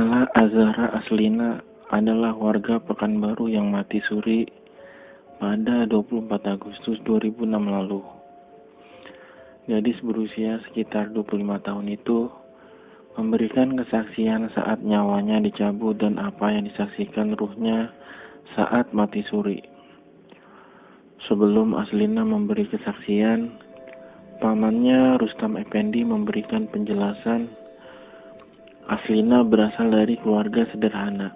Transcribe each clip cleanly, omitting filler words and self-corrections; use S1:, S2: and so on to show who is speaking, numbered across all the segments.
S1: Lala Azhara Aslina adalah warga Pekanbaru yang mati suri pada 24 Agustus 2006 lalu. Gadis berusia sekitar 25 tahun itu memberikan kesaksian saat nyawanya dicabut dan apa yang disaksikan ruhnya saat mati suri. Sebelum Aslina memberi kesaksian, pamannya Rustam Effendi memberikan penjelasan. Aslina berasal dari keluarga sederhana.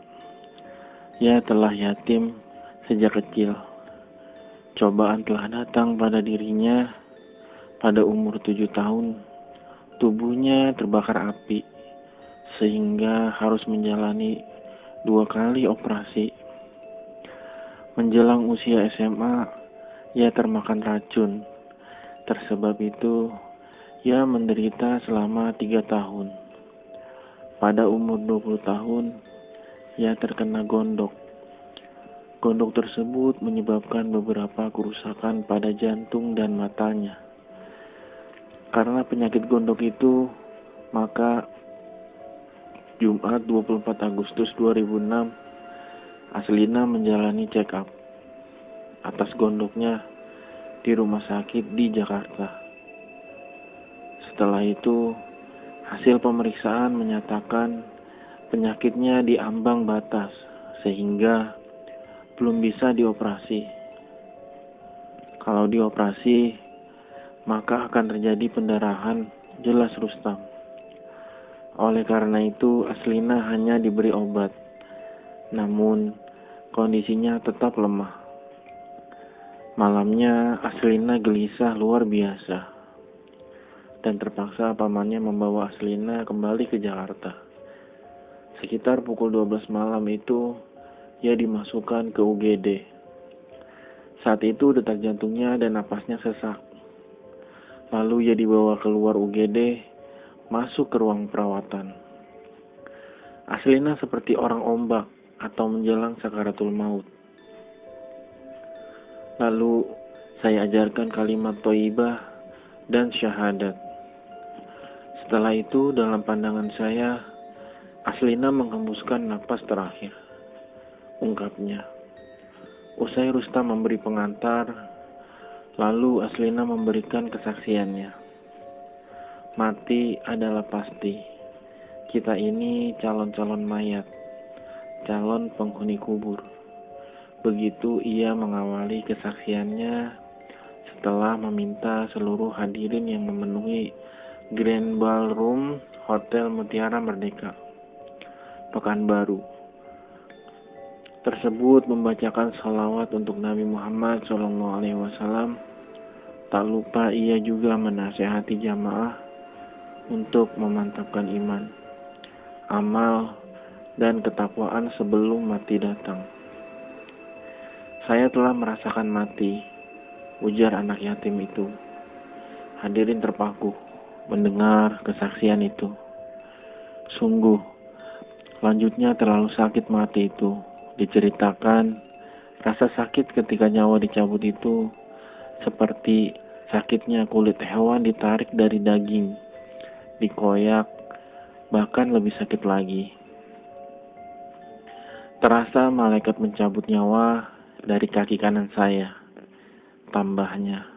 S1: Ia telah yatim sejak kecil. Cobaan telah datang pada dirinya pada umur 7 tahun. Tubuhnya terbakar api sehingga harus menjalani 2 kali operasi. Menjelang usia SMA, ia termakan racun. Tersebab itu, ia menderita selama 3 tahun. Pada umur 20 tahun, ia terkena gondok. Gondok tersebut menyebabkan beberapa kerusakan pada jantung dan matanya. Karena penyakit gondok itu, maka Jumat 24 Agustus 2006, Aslina menjalani check up atas gondoknya di rumah sakit di Jakarta. Setelah itu, hasil pemeriksaan menyatakan penyakitnya di ambang batas sehingga belum bisa dioperasi. Kalau dioperasi, maka akan terjadi pendarahan, jelas Rustam. Oleh karena itu, Aslina hanya diberi obat. Namun, kondisinya tetap lemah. Malamnya, Aslina gelisah luar biasa. Dan terpaksa pamannya membawa Aslina kembali ke Jakarta. Sekitar pukul 12 malam itu, ia dimasukkan ke UGD. Saat itu detak jantungnya dan napasnya sesak. Lalu ia dibawa keluar UGD, masuk ke ruang perawatan. Aslina seperti orang ombak atau menjelang sakaratul maut. Lalu saya ajarkan kalimat thayyibah dan syahadat. Setelah itu dalam pandangan saya, Aslina menghembuskan napas terakhir. Ungkapnya. Usai Rustam memberi pengantar, lalu Aslina memberikan kesaksiannya. Mati adalah pasti. Kita ini calon-calon mayat, calon penghuni kubur. Begitu ia mengawali kesaksiannya setelah meminta seluruh hadirin yang memenuhi Grand Ballroom Hotel Mutiara Merdeka, Pekanbaru tersebut membacakan salawat untuk Nabi Muhammad SAW. Tak lupa ia juga menasehati jamaah untuk memantapkan iman, amal, dan ketakwaan sebelum mati datang. Saya telah merasakan mati, ujar anak yatim itu. Hadirin terpaku mendengar kesaksian itu. Sungguh, lanjutnya terlalu sakit mati itu. Diceritakan, rasa sakit ketika nyawa dicabut itu seperti sakitnya kulit hewan ditarik dari daging, dikoyak, bahkan lebih sakit lagi. Terasa malaikat mencabut nyawa dari kaki kanan saya, tambahnya.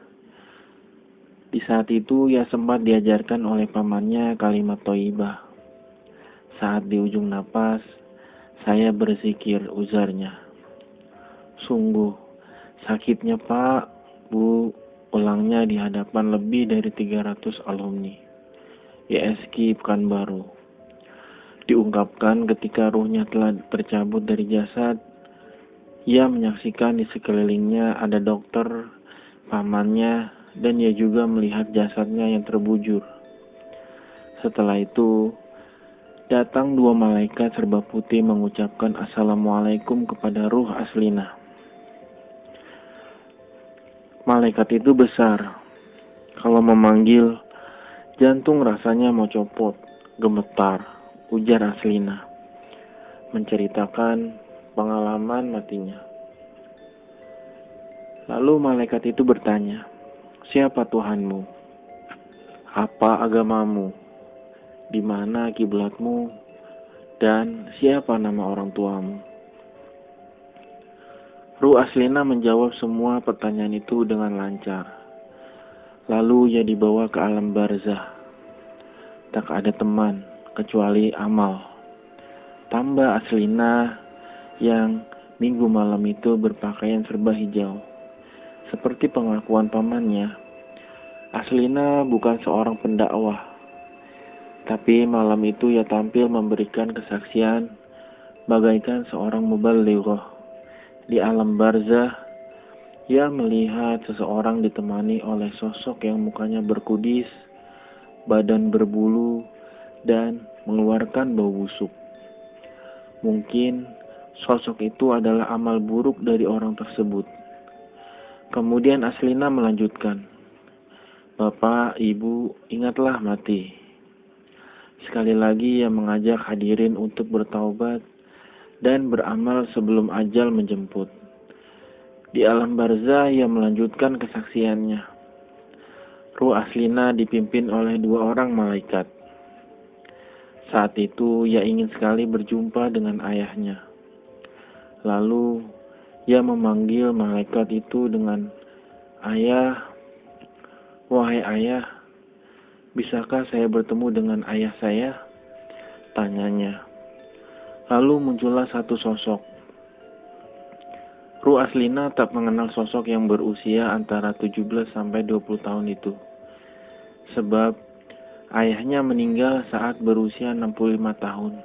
S1: Di saat itu ia sempat diajarkan oleh pamannya kalimat thayyibah. Saat di ujung napas, saya berzikir, uzarnya. Sungguh, sakitnya Pak, Bu, ulangnya di hadapan lebih dari 300 alumni YSK Pekanbaru. Diungkapkan ketika ruhnya telah tercabut dari jasad, ia menyaksikan di sekelilingnya ada dokter, pamannya, dan ia juga melihat jasadnya yang terbujur. Setelah itu, datang 2 malaikat serba putih mengucapkan Assalamualaikum kepada ruh Aslina. Malaikat itu besar. Kalau memanggil, jantung rasanya mau copot, gemetar, ujar Aslina. Menceritakan pengalaman matinya. Lalu malaikat itu bertanya, siapa Tuhanmu? Apa agamamu? Di mana kiblatmu? Dan siapa nama orang tuamu? Ru Aslina menjawab semua pertanyaan itu dengan lancar. Lalu ia dibawa ke alam barzah. Tak ada teman kecuali amal. Tambah Aslina yang minggu malam itu berpakaian serba hijau. Seperti pengakuan pamannya, Aslina bukan seorang pendakwah. Tapi malam itu ia tampil memberikan kesaksian bagaikan seorang mubalighah. Di alam barzah, ia melihat seseorang ditemani oleh sosok yang mukanya berkudis, badan berbulu, dan mengeluarkan bau busuk. Mungkin sosok itu adalah amal buruk dari orang tersebut. Kemudian Aslina melanjutkan, "Bapak, Ibu, ingatlah mati." Sekali lagi ia mengajak hadirin untuk bertaubat dan beramal sebelum ajal menjemput. Di alam barzah ia melanjutkan kesaksiannya. Ruh Aslina dipimpin oleh 2 orang malaikat. Saat itu ia ingin sekali berjumpa dengan ayahnya. Lalu ia memanggil malaikat itu dengan, "Ayah, wahai ayah, bisakah saya bertemu dengan ayah saya?" tanyanya. Lalu muncullah satu sosok. Ruh Aslina tak mengenal sosok yang berusia antara 17 sampai 20 tahun itu. Sebab ayahnya meninggal saat berusia 65 tahun.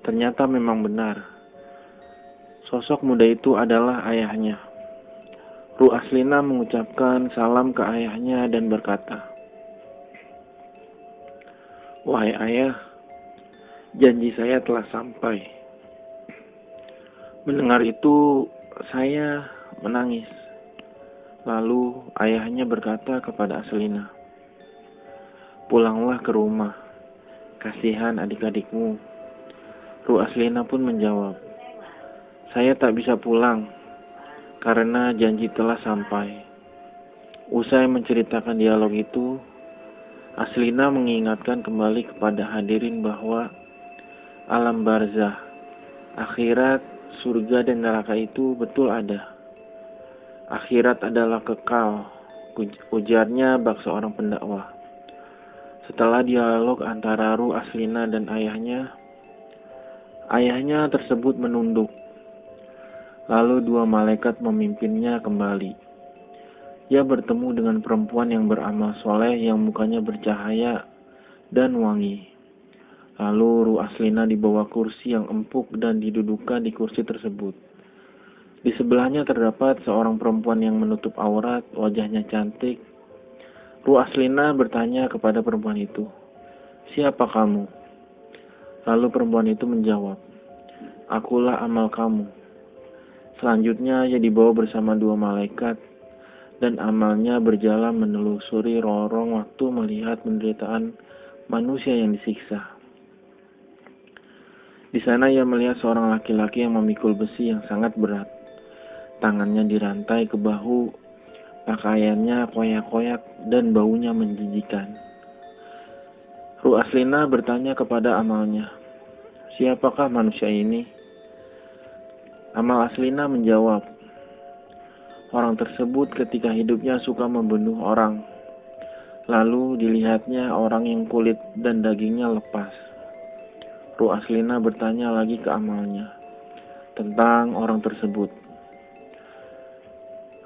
S1: Ternyata memang benar. Sosok muda itu adalah ayahnya. Ruh Aslina mengucapkan salam ke ayahnya dan berkata, "Wahai ayah, janji saya telah sampai." Mendengar itu, saya menangis. Lalu ayahnya berkata kepada Aslina, "Pulanglah ke rumah, kasihan adik-adikmu." Ruh Aslina pun menjawab, "Saya tak bisa pulang, karena janji telah sampai." Usai menceritakan dialog itu, Aslina mengingatkan kembali kepada hadirin bahwa alam barzah, akhirat, surga dan neraka itu betul ada. Akhirat adalah kekal, ujarnya bak seorang pendakwah. Setelah dialog antara Ruh Aslina dan ayahnya tersebut menunduk. Lalu 2 malaikat memimpinnya kembali. Ia bertemu dengan perempuan yang beramal soleh yang mukanya bercahaya dan wangi. Lalu Ruh Aslina dibawa kursi yang empuk dan didudukan di kursi tersebut. Di sebelahnya terdapat seorang perempuan yang menutup aurat, wajahnya cantik. Ruh Aslina bertanya kepada perempuan itu, "Siapa kamu?" Lalu perempuan itu menjawab, "Akulah amal kamu." Selanjutnya ia dibawa bersama 2 malaikat dan amalnya berjalan menelusuri lorong waktu melihat penderitaan manusia yang disiksa. Di sana ia melihat seorang laki-laki yang memikul besi yang sangat berat. Tangannya dirantai ke bahu, pakaiannya koyak-koyak dan baunya menjijikan. Ruh Aslina bertanya kepada amalnya, "Siapakah manusia ini?" Amal Aslina menjawab, "Orang tersebut ketika hidupnya suka membunuh orang. Lalu dilihatnya orang yang kulit dan dagingnya lepas." Ruh Aslina bertanya lagi ke amalnya tentang orang tersebut.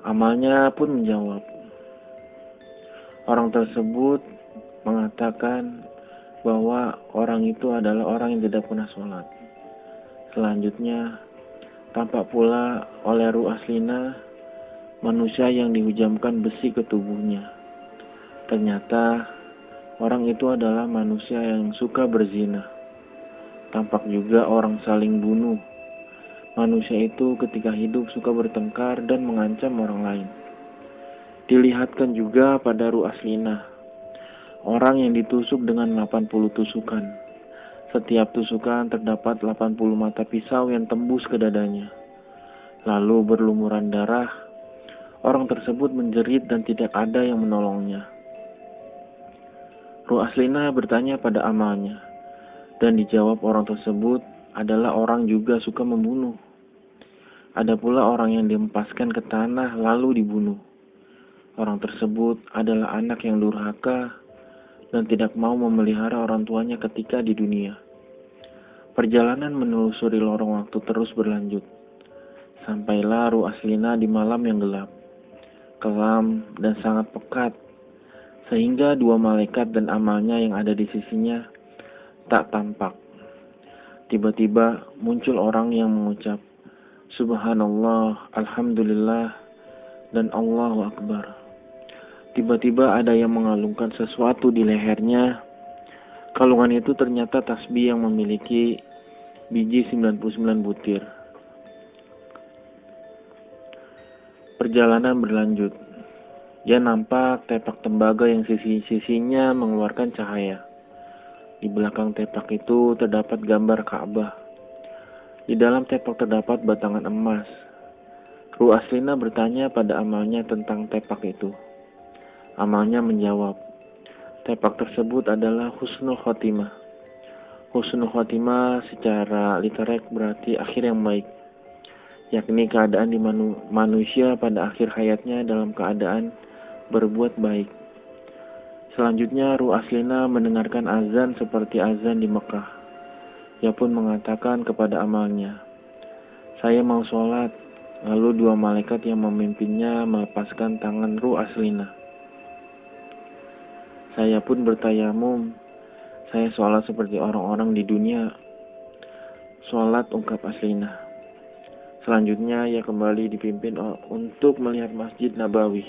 S1: Amalnya pun menjawab, "Orang tersebut mengatakan bahwa orang itu adalah orang yang tidak pernah sholat." Selanjutnya, tampak pula oleh Ruh Aslina manusia yang dihujamkan besi ke tubuhnya. Ternyata orang itu adalah manusia yang suka berzina. Tampak juga orang saling bunuh. Manusia itu ketika hidup suka bertengkar dan mengancam orang lain. Dilihatkan juga pada Ruh Aslina orang yang ditusuk dengan 80 tusukan. Setiap tusukan terdapat 80 mata pisau yang tembus ke dadanya. Lalu berlumuran darah. Orang tersebut menjerit dan tidak ada yang menolongnya. Ruh Aslina bertanya pada amalnya, Dan dijawab orang tersebut adalah orang juga suka membunuh. Ada pula orang yang dihempaskan ke tanah lalu dibunuh. Orang tersebut adalah anak yang durhaka dan tidak mau memelihara orang tuanya ketika di dunia. Perjalanan menelusuri lorong waktu terus berlanjut. Sampailah Ruh Aslina di malam yang gelap, kelam dan sangat pekat, sehingga dua malaikat dan amalnya yang ada di sisinya tak tampak. Tiba-tiba muncul orang yang mengucap, Subhanallah, Alhamdulillah, dan Allahu Akbar. Tiba-tiba ada yang mengalungkan sesuatu di lehernya. Kalungan itu ternyata tasbih yang memiliki biji 99 butir. Perjalanan berlanjut. Dia nampak tepak tembaga yang sisi-sisinya mengeluarkan cahaya. Di belakang tepak itu terdapat gambar Ka'bah. Di dalam tepak terdapat batangan emas. Ruh Aslina bertanya pada amalnya tentang tepak itu. Amalnya menjawab, tepak tersebut adalah husnul khotimah. Husnul khotimah secara literal berarti akhir yang baik, yakni keadaan di manusia pada akhir hayatnya dalam keadaan berbuat baik. Selanjutnya Ruh Aslina mendengarkan azan seperti azan di Mekah. Ia pun mengatakan kepada amalnya, saya mau sholat. Lalu dua malaikat yang memimpinnya melepaskan tangan Ruh Aslina. Saya pun bertayamum. Saya sholat seperti orang-orang di dunia. Sholat, ungkap Aslina. Selanjutnya ia kembali dipimpin untuk melihat Masjid Nabawi.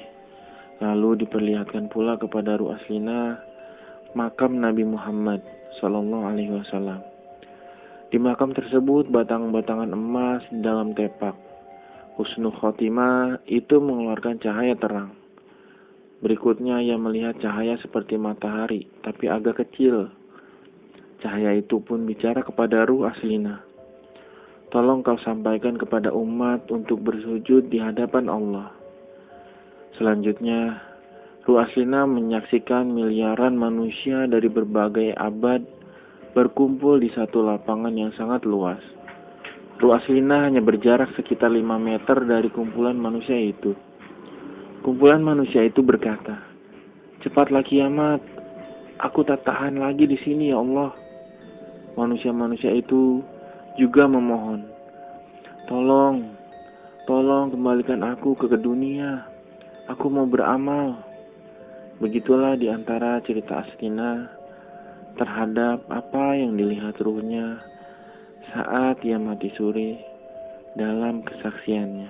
S1: Lalu diperlihatkan pula kepada Ruh Aslina makam Nabi Muhammad SAW. Di makam tersebut batang-batangan emas dalam tepak. Husnul khotimah itu mengeluarkan cahaya terang. Berikutnya ia melihat cahaya seperti matahari, tapi agak kecil. Cahaya itu pun bicara kepada Ruh Aslina. Tolong kau sampaikan kepada umat untuk bersujud di hadapan Allah. Selanjutnya, Ruh Aslina menyaksikan miliaran manusia dari berbagai abad berkumpul di satu lapangan yang sangat luas. Ruh Aslina hanya berjarak sekitar 5 meter dari kumpulan manusia itu. Kumpulan manusia itu berkata, cepatlah kiamat, aku tak tahan lagi di sini ya Allah. Manusia-manusia itu juga memohon, tolong kembalikan aku ke dunia. Aku mau beramal. Begitulah di antara cerita Aslina terhadap apa yang dilihat ruhnya saat ia mati suri dalam kesaksiannya.